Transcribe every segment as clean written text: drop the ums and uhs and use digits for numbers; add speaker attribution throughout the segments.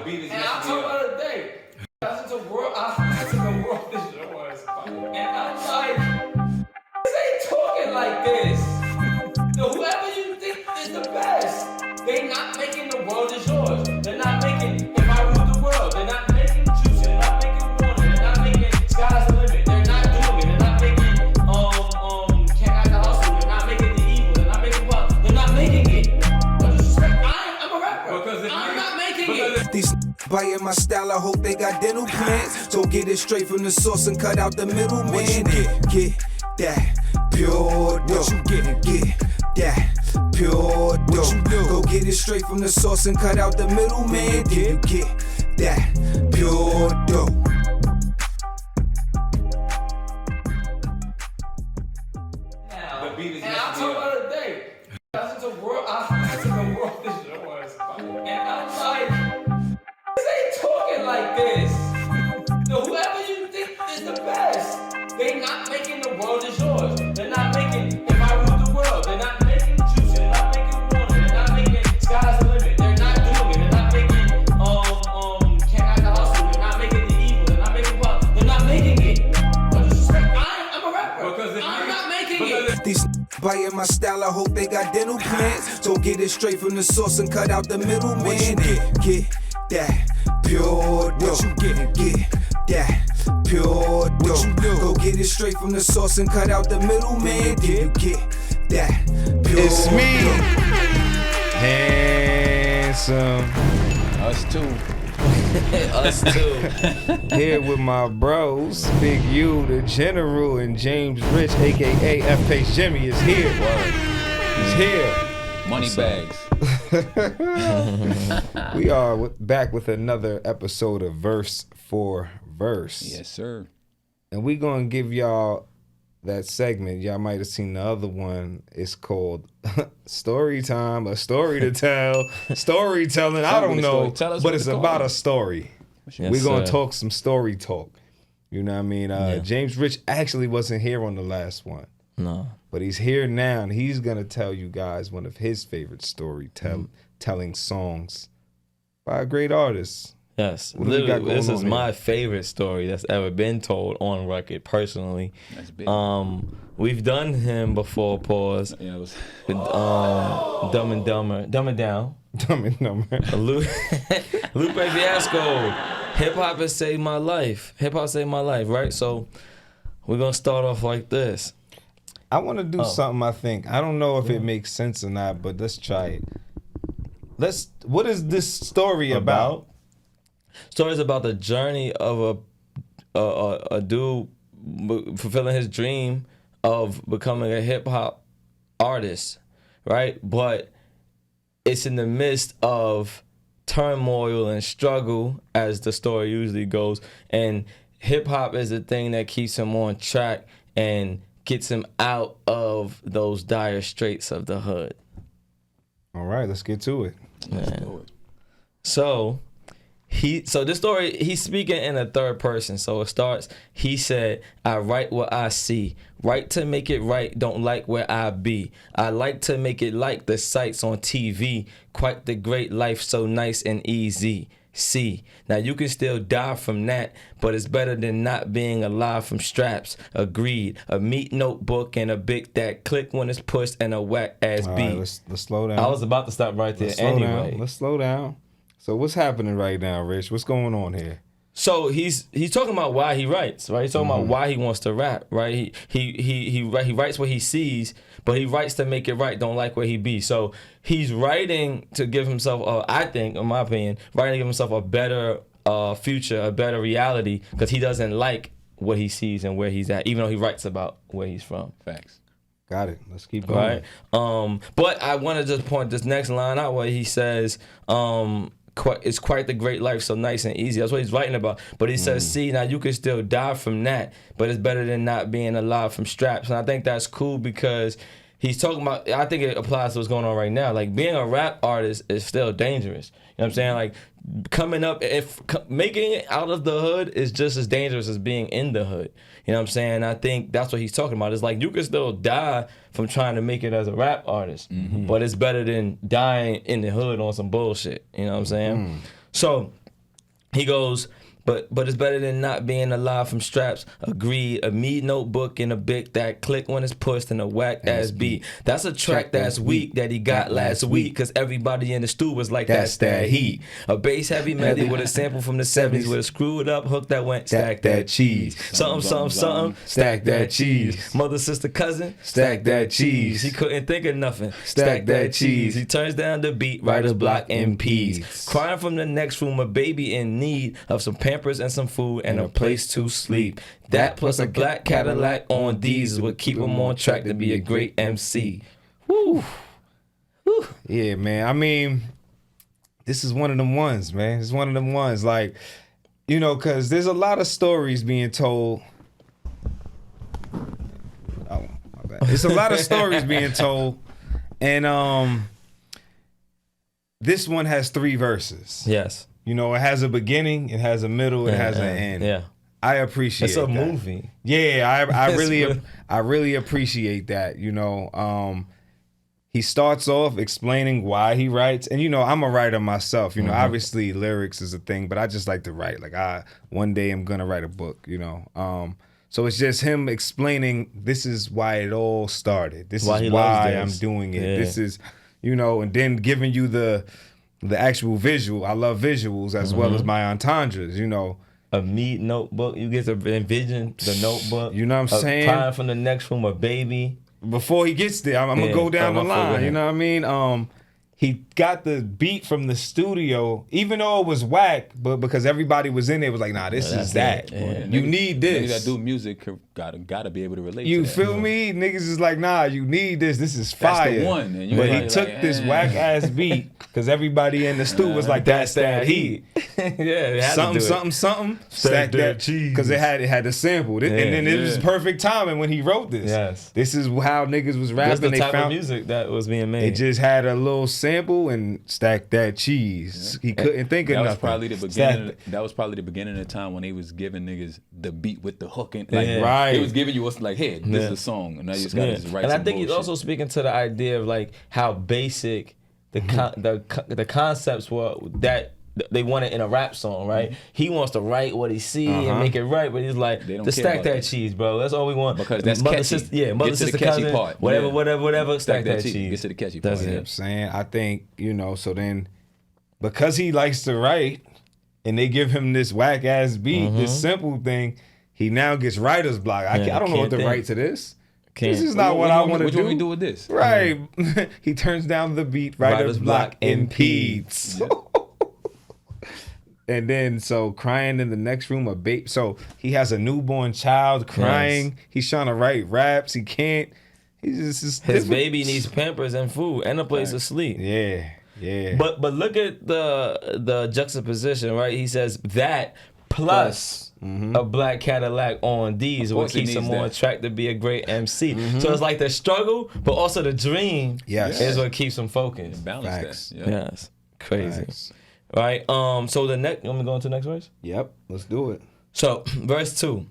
Speaker 1: beat is
Speaker 2: and I told her today, I said the world is yours. And I'm like, this ain't talking like this. So whoever you think is the best, they not making the world is yours. They're not making If I Rule the World. They're not making Juice. They're not making Warner. They're not making Sky's the Limit. They're not doing it. They're not making Can't Act the Hustle. They're not making The Evil. They're not making Pop. They're not making it. No disrespect. I'm a rapper. I'm not making it.
Speaker 3: These buying my style, I hope they got dental plans. So get it straight from the source and cut out the middleman. Get that pure dough. What you get that pure dough. Go get it straight from the source and cut out the middleman. Then you get that pure dough.
Speaker 2: And I told her today, I said the world is yours. And I'm like, this ain't talking like this. So whoever you think is the best, they not making the world is yours. They're not making If I Rule the World. They're not making Juice. They're not making Warner. They're not making Sky's the Limit. They're not doing it. They're not making Can't Act the Hustle. They're not making The Evil. They're not making Pop. They're not making it. No disrespect. I'm a rapper. I'm not making it.
Speaker 3: These buying my style, I hope they got dental plans. So get it straight from the source and cut out the middleman. Get that pure dough. What you get that pure dough. Go get it straight from the source and cut out the middleman. Then you get that pure dough.
Speaker 4: It's me, handsome.
Speaker 5: Us too.
Speaker 4: Us too. Here with my bros, Big U, the General, and James Rich, aka F Pace Jimmy, is here. He's here.
Speaker 5: Money bags.
Speaker 4: We are back with another episode of Verse for Verse.
Speaker 5: Yes, sir.
Speaker 4: And we're going to give y'all that segment. Y'all might have seen the other one. It's called Storytime, a story to tell, storytelling. I don't know, but it's about a story.
Speaker 5: Yes,
Speaker 4: we're going to talk some story talk. You know what I mean?
Speaker 6: Yeah.
Speaker 4: James Rich actually wasn't here on the last one.
Speaker 6: No.
Speaker 4: But he's here now, and he's going to tell you guys one of his favorite storytelling songs by a great artist.
Speaker 6: Yes.
Speaker 4: What do we got
Speaker 6: Literally,
Speaker 4: going
Speaker 6: this is
Speaker 4: on
Speaker 6: my
Speaker 4: here?
Speaker 6: favorite story that's ever been told on record, personally.
Speaker 5: That's big.
Speaker 6: We've done him before, pause.
Speaker 5: Yeah, it was.
Speaker 6: With Dumb and Dumber, Dumb and Down.
Speaker 4: Dumb and Dumber.
Speaker 6: Lupe Fiasco. Hip hop has saved my life. Hip hop saved my life, right? So we're gonna start off like this.
Speaker 4: I want to do something, I think. I don't know if it makes sense or not, but let's try it. What is this story about?
Speaker 6: Stories about the journey of a dude fulfilling his dream of becoming a hip hop artist, right? But it's in the midst of turmoil and struggle, as the story usually goes. And hip hop is the thing that keeps him on track and gets him out of those dire straits of the hood.
Speaker 4: All right, let's get to it.
Speaker 6: So this story, he's speaking in a third person. So it starts, he said, I write what I see. Write to make it right, don't like where I be. I like to make it like the sights on TV. Quite the great life, so nice and easy. See, now you can still die from that, but it's better than not being alive from straps. Agreed. A meat notebook and a big that click when it's pushed and a whack ass
Speaker 4: All
Speaker 6: beat.
Speaker 4: right, let's slow down.
Speaker 6: I was about to stop right there
Speaker 4: Let's slow
Speaker 6: anyway.
Speaker 4: down. Let's slow down. So what's happening right now, Rich? What's going on here?
Speaker 6: So he's talking about why he writes, right? He's talking about why he wants to rap, right? He writes what he sees, but he writes to make it right, don't like where he be. So he's writing to give himself, I think, in my opinion, writing to give himself a better future, a better reality, because he doesn't like what he sees and where he's at, even though he writes about where he's from.
Speaker 5: Facts.
Speaker 4: Got it. Let's keep going.
Speaker 6: Right? But I want to just point this next line out where he says, it's quite the great life, so nice and easy. That's what he's writing about. But he says, see, now you can still die from that, but it's better than not being alive from straps. And I think that's cool because he's talking about, I think it applies to what's going on right now. Like, being a rap artist is still dangerous. You know what I'm saying? Like, coming up, making it out of the hood is just as dangerous as being in the hood. You know what I'm saying? I think that's what he's talking about. It's like, you can still die from trying to make it as a rap artist, but it's better than dying in the hood on some bullshit. You know what I'm saying? So He goes, but it's better than not being alive from straps. Agreed. A mead notebook and a bic that click when it's pushed and a whack ass beat. That's a track that's weak that he got last week. Cause everybody in the stew was like, that's that heat. A bass heavy melody with a sample from the 70s with a screwed up hook that went stack that cheese. Something, stack that cheese. Mother, sister, cousin, stack that cheese. He couldn't think of nothing. Stack that cheese. He turns down the beat, writer's block MPs. Crying from the next room, a baby in need of some Pampers and some food and a place to sleep. That plus a black Cadillac on these is what keep him on track to be a great MC. Woo. Woo.
Speaker 4: Yeah, man. I mean, this is one of them ones, man. It's one of them ones, like, you know, because there's a lot of stories being told. Oh, my bad. It's a lot of stories being told, and this one has 3 verses.
Speaker 6: Yes.
Speaker 4: You know, it has a beginning, it has a middle, it has an end.
Speaker 6: Yeah.
Speaker 4: I appreciate
Speaker 6: that. It's a
Speaker 4: that.
Speaker 6: movie.
Speaker 4: Yeah, I really appreciate that. You know, he starts off explaining why he writes, and you know, I'm a writer myself. You know, obviously lyrics is a thing, but I just like to write. Like one day I'm gonna write a book. You know, so it's just him explaining this is why it all started. This is why I'm doing it. Yeah. This is, you know, and then giving you the actual visual. I love visuals as well as my entendres, you know.
Speaker 6: A meat notebook. You get to envision the notebook.
Speaker 4: You know what I'm saying?
Speaker 6: Crying from the next room, a baby.
Speaker 4: Before he gets there, I'm going to go down the line. You know what I mean? He got the beat from the studio, even though it was whack, but because everybody was in there, it was like, nah, this is that. Yeah. You need this.
Speaker 5: Niggas that do music gotta be able to relate
Speaker 4: you
Speaker 5: to that.
Speaker 4: Feel me? Niggas is like, nah, you need this. This is fire.
Speaker 5: That's the one. And
Speaker 4: but he took this whack ass beat because everybody in the stew was like, that's that heat.
Speaker 6: Yeah,
Speaker 4: something. Stack that cheese. Because it had the sample. And then it was perfect timing when he wrote this.
Speaker 6: Yes.
Speaker 4: This is how niggas was rapping.
Speaker 6: That's the type of music that was being made.
Speaker 4: It just had a little sample and stack that cheese. He couldn't think of nothing.
Speaker 5: That was probably the beginning of the time when they was giving niggas the beat with the hook and like
Speaker 4: right.
Speaker 5: It was giving you what's like, hey, this is a song, and now you just gotta just write.
Speaker 6: And
Speaker 5: some
Speaker 6: I think
Speaker 5: bullshit.
Speaker 6: he's also speaking to the idea of like how basic the concepts were that they want it in a rap song, right? He wants to write what he see and make it right, but he's like, just stack that cheese, bro. That's all we want.
Speaker 5: Because that's
Speaker 6: mother,
Speaker 5: catchy.
Speaker 6: Sister, mother,
Speaker 5: Get to
Speaker 6: sister,
Speaker 5: the catchy
Speaker 6: cousin,
Speaker 5: part.
Speaker 6: whatever. Stack that cheese.
Speaker 5: Get to the catchy
Speaker 6: That's
Speaker 5: part.
Speaker 6: it.
Speaker 4: You know what I'm saying? I think, you know, so then because he likes to write and they give him this whack ass beat, this simple thing, he now gets writer's block. I don't know what to write to this. This is not what I want to do.
Speaker 5: What do we do with this?
Speaker 4: Right. He turns down the beat, writer's block impedes. And then, so crying in the next room, a baby. So he has a newborn child crying. Yes. He's trying to write raps. He can't. He's just
Speaker 6: his baby needs Pampers and food and a place to sleep.
Speaker 4: Yeah.
Speaker 6: But look at the juxtaposition, right? He says that plus a black Cadillac on these will keep him on track to be a great MC. So it's like the struggle, but also the dream is what keeps him focused.
Speaker 5: Balance that.
Speaker 6: Yes. Crazy. Right. So the next, I'm gonna go into the next verse.
Speaker 4: Yep. Let's do it.
Speaker 6: So verse 2.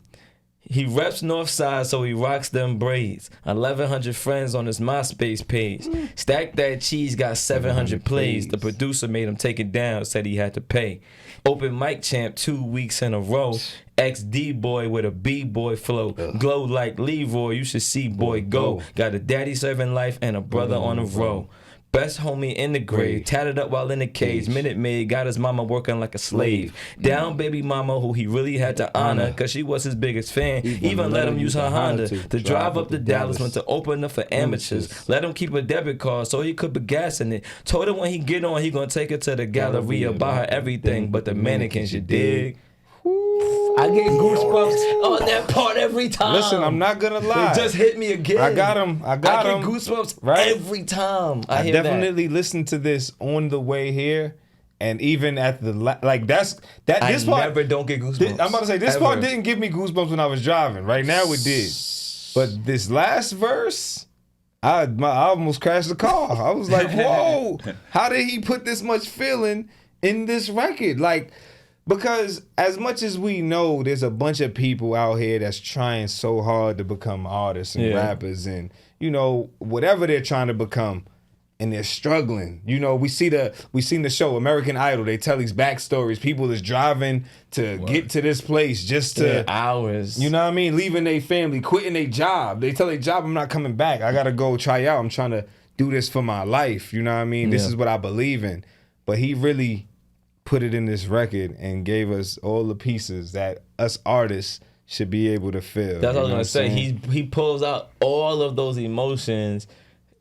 Speaker 6: He reps Northside, so he rocks them braids. 1,100 friends on his MySpace page. Stack that cheese, got 700 plays. The producer made him take it down, said he had to pay. Open mic champ 2 weeks in a row. XD boy with a B-boy flow. Glow like Leroy, you should see boy go. Got a daddy serving life and a brother on the row. Best homie in the grave, tatted up while in the cage. Minute Maid got his mama working like a slave. Down baby mama who he really had to honor, cause she was his biggest fan. Even let him use her Honda to drive up to Dallas, went to open up for amateurs. Let him keep a debit card so he could be gassing it. Told her when he get on, he gonna take her to the Galleria, buy her everything but the mannequins, you dig? I get goosebumps on that part every time.
Speaker 4: Listen, I'm not gonna lie.
Speaker 6: It just hit me again.
Speaker 4: I got him. I get
Speaker 6: goosebumps every time. I
Speaker 4: definitely listened to this on the way here, and even at the this part.
Speaker 6: I never don't get goosebumps.
Speaker 4: I'm about to say this part didn't give me goosebumps when I was driving. Right now it did, but this last verse, I almost crashed the car. I was like, whoa! How did he put this much feeling in this record? Like. Because as much as we know, there's a bunch of people out here that's trying so hard to become artists and rappers and, you know, whatever they're trying to become. and they're struggling. You know, we seen the show American Idol. They tell these backstories. People is driving to get to this place just to
Speaker 6: hours.
Speaker 4: You know what I mean? Leaving their family, quitting their job. They tell their job, I'm not coming back. I gotta go try out. I'm trying to do this for my life. You know what I mean? This is what I believe in. But he really put it in this record and gave us all the pieces that us artists should be able to feel.
Speaker 6: That's what I was gonna say. He pulls out all of those emotions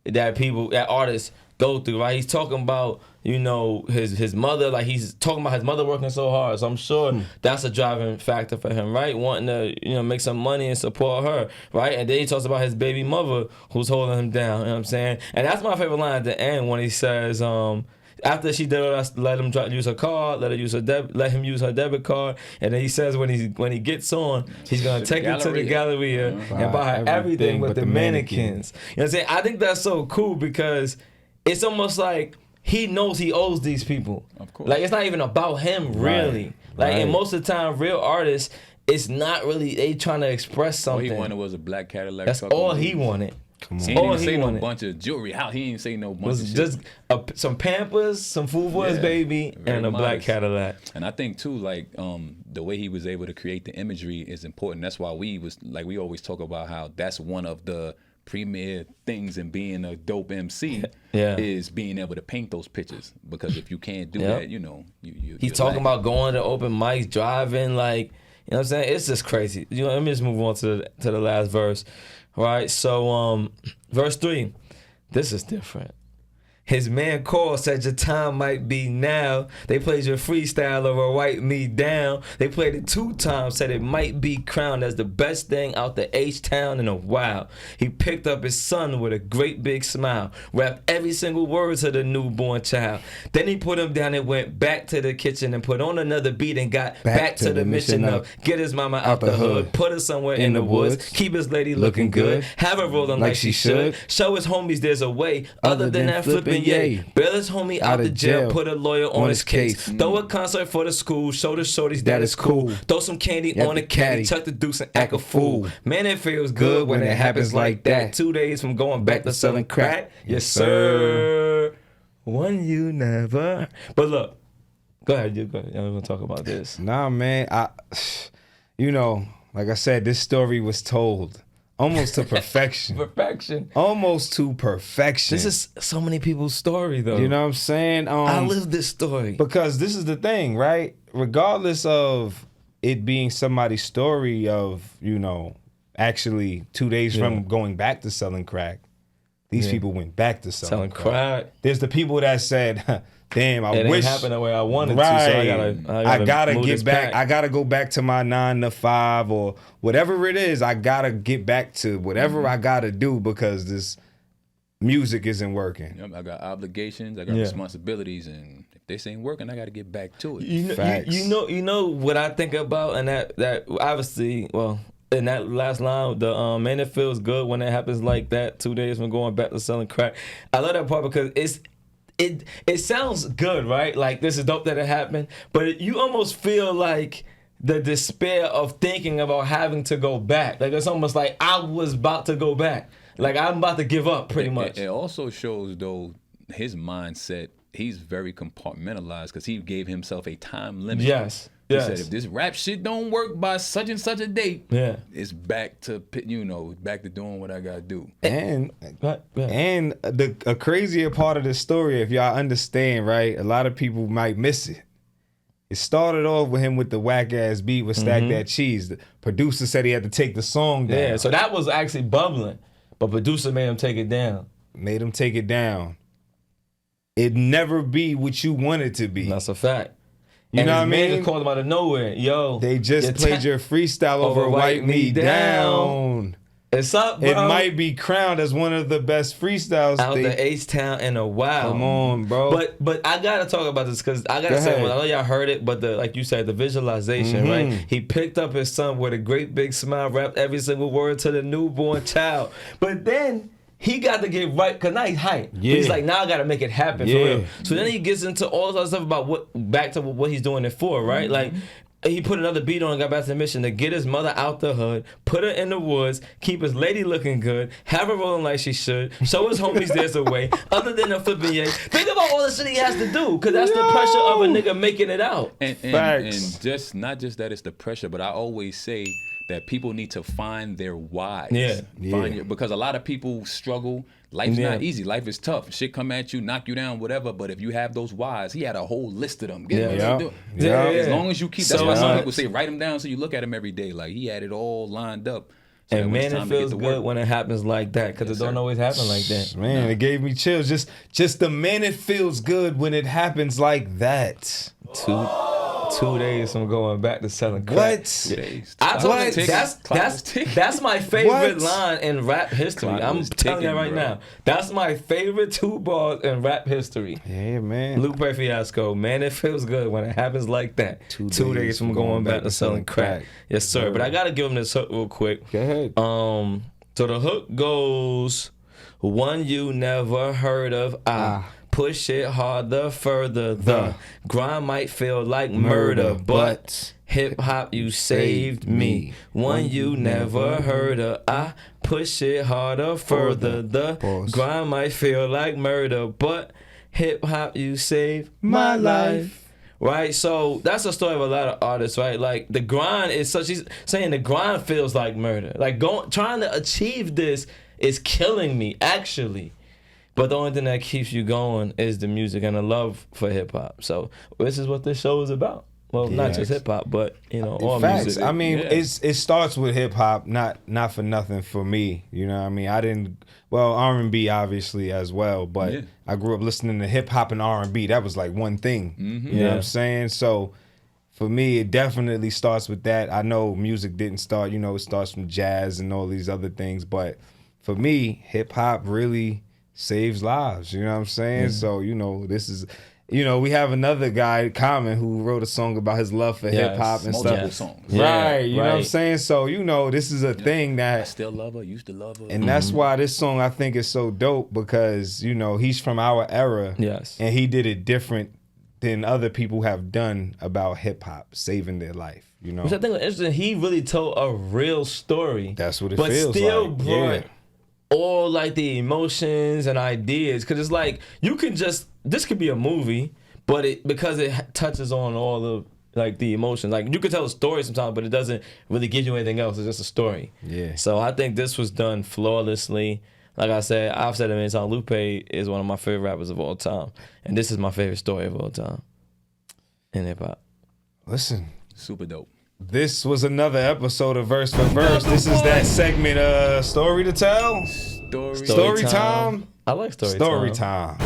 Speaker 6: that artists go through, right? He's talking about, you know, his mother, like he's talking about his mother working so hard. So I'm sure that's a driving factor for him, right? Wanting to, you know, make some money and support her, right? And then he talks about his baby mother who's holding him down, you know what I'm saying? And that's my favorite line at the end when he says, after she did all that, let him use her card, let him use her debit card, and then he says when he gets on, he's gonna take her to the Galleria and buy her everything but the mannequins. You know what I'm saying? I think that's so cool because it's almost like he knows he owes these people.
Speaker 5: Of course.
Speaker 6: Like it's not even about him really. And most of the time, real artists, it's not really they trying to express something.
Speaker 5: All he wanted was a black Cadillac.
Speaker 6: That's all he wanted.
Speaker 5: Come on. He didn't even say no bunch of jewelry. He didn't say no bunch of shit.
Speaker 6: Just some Pampers, some food for his baby, and a black Cadillac.
Speaker 5: And I think too, like the way he was able to create the imagery is important. That's why we always talk about how that's one of the premier things in being a dope MC is being able to paint those pictures. Because if you can't do that, you know,
Speaker 6: he's talking about going to open mics, driving, like, you know what I'm saying? It's just crazy. You know, let me just move on to the last verse. Right, so verse 3, this is different. His man called, said your time might be now. They played your freestyle over Wipe Me Down. They played it 2 times, said it might be crowned as the best thing out the H-Town in a while. He picked up his son with a great big smile, rapped every single word to the newborn child. Then he put him down and went back to the kitchen and put on another beat and got back to the mission of get his mama out the hood, put her somewhere in the woods, keep his lady looking good, have her rolling like she should, show his homies there's a way other than that flipping yay. Bail his homie out the jail, put a lawyer on his case. Throw a concert for the school, show the shorties that it's cool. Throw some candy on the caddy, chuck the deuce and act a fool. Man, it feels good when it happens like that. 2 days from going back to selling crack. Yes, sir. One you never. But look, go ahead. I want to talk about this.
Speaker 4: Nah, man. You know, like I said, this story was told. Almost to perfection. Almost to perfection.
Speaker 6: This is so many people's story, though.
Speaker 4: You know what I'm saying?
Speaker 6: I live this story.
Speaker 4: Because this is the thing, right? Regardless of it being somebody's story of, you know, actually 2 days from going back to selling crack, these people went back to selling crack. There's the people that said, damn, I
Speaker 6: it
Speaker 4: wish
Speaker 6: it happened the way I wanted to, so I gotta
Speaker 4: get back. I gotta go back to my 9 to 5 or whatever it is. I gotta get back to whatever I gotta do because this music isn't working.
Speaker 5: Yep, I got obligations, I got responsibilities, and if this ain't working, I gotta get back to it.
Speaker 6: You know what I think about, and that obviously, well, in that last line, the man, it feels good when it happens like that. 2 days from going back to selling crack. I love that part because it sounds good, right? Like this is dope that it happened, but you almost feel like the despair of thinking about having to go back. Like it's almost like I was about to go back. Like I'm about to give up, pretty much.
Speaker 5: It also shows though his mindset. He's very compartmentalized because he gave himself a time limit.
Speaker 6: Yes.
Speaker 5: He said, if this rap shit don't work by such and such a date, it's back to doing what I gotta do.
Speaker 4: And a crazier part of the story, if y'all understand, right? A lot of people might miss it. It started off with him with the whack ass beat with Stack That Cheese. The producer said he had to take the song down.
Speaker 6: Yeah, so that was actually bubbling, but producer made him take it down.
Speaker 4: Made him take it down. It'd never be what you want it to be.
Speaker 6: That's a fact.
Speaker 4: You know what I mean?
Speaker 6: Just called him out of nowhere. Yo,
Speaker 4: they just played your freestyle over Wipe Me Down.
Speaker 6: It's up, bro.
Speaker 4: It might be crowned as one of the best freestyles
Speaker 6: out the H-Town in a while.
Speaker 4: Come on, bro.
Speaker 6: But I gotta talk about this because I gotta say, well, I know y'all heard it, but like you said, the visualization, right? He picked up his son with a great big smile, rapped every single word to the newborn child. But then he got to get right, because now he's hyped. Yeah. He's like, now I got to make it happen for real. So then he gets into all this other stuff about back to what he's doing it for, right? Like, he put another beat on and got back to the mission to get his mother out the hood, put her in the woods, keep his lady looking good, have her rolling like she should, show his homies there's a way, other than the flipping yay. Think about all the shit he has to do, because that's the pressure of a nigga making it out.
Speaker 5: And just not just that it's the pressure, but I always say that people need to find their whys. Because a lot of people struggle. Life's not easy. Life is tough. Shit come at you, knock you down, whatever. But if you have those whys, he had a whole list of them. As long as you keep, that's why some people say write them down so you look at them every day. Like he had it all lined up. So
Speaker 6: and man, it feels good when it happens like that, because it don't always happen like that.
Speaker 4: Man, it gave me chills. Just the man, it feels good when it happens like that.
Speaker 6: 2 days from going back to selling crack. That's my favorite line in rap history. I'm telling you right now. That's my favorite 2 bars in rap history.
Speaker 4: Yeah, man.
Speaker 6: Lupe Fiasco, man, it feels good when it happens like that. 2 days from going back to selling crack. Yes, sir. But I gotta give him this hook real quick.
Speaker 4: Go ahead.
Speaker 6: So the hook goes, one you never heard of, push it harder, further. The grind might feel like murder, but hip hop, you saved me. One you never heard of. I push it harder, further. The grind might feel like murder, but hip hop, you saved my life. Right, so that's a story of a lot of artists, right? Like the grind is such. He's saying the grind feels like murder. Like trying to achieve this is killing me, actually. But the only thing that keeps you going is the music and the love for hip hop. So this is what this show is about. Well, not just hip hop, but all music.
Speaker 4: I mean, it starts with hip hop, not for nothing for me. You know what I mean? R&B obviously as well, but I grew up listening to hip hop and R&B. That was like one thing. You know what I'm saying? So for me, it definitely starts with that. I know music didn't start, it starts from jazz and all these other things, but for me, hip hop really saves lives, you know what I'm saying? So, this is, we have another guy, Common, who wrote a song about his love for hip hop and stuff.
Speaker 5: Songs.
Speaker 4: Right, you know what I'm saying? So, this is a thing that
Speaker 5: I still love her, used to love her.
Speaker 4: And that's why this song I think is so dope, because, he's from our era.
Speaker 6: Yes.
Speaker 4: And he did it different than other people have done about hip hop, saving their life, Which
Speaker 6: I think was interesting. He really told a real story.
Speaker 4: That's what it feels like.
Speaker 6: But still brought all like the emotions and ideas, because it's like you can this could be a movie, but because it touches on all the like the emotions, like you could tell a story sometimes, but it doesn't really give you anything else. It's just a story. So I think this was done flawlessly. Like I said, I've said it many times, Lupe is one of my favorite rappers of all time, and this is my favorite story of all time in hip hop.
Speaker 4: Listen,
Speaker 5: super dope.
Speaker 4: This was another episode of Verse for Verse. This is that segment, Story to Tell? Story time.
Speaker 6: I like story
Speaker 4: time.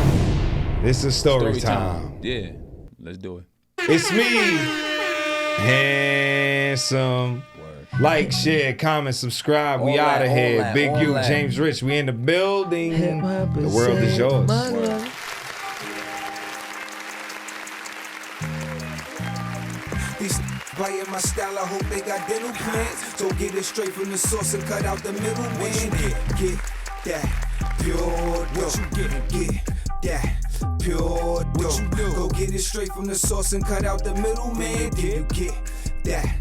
Speaker 4: This is story time.
Speaker 5: Yeah, let's do it.
Speaker 4: It's me, Handsome. Like, share, comment, subscribe. We out of here. Big U, James Rich, we in the building. The world is yours.
Speaker 3: Playing my style, I hope they got dental plans. So get it straight from the source and cut out the middleman. Get that pure dope. Get that pure dope. Go get it straight from the source and cut out the middleman. Did you get that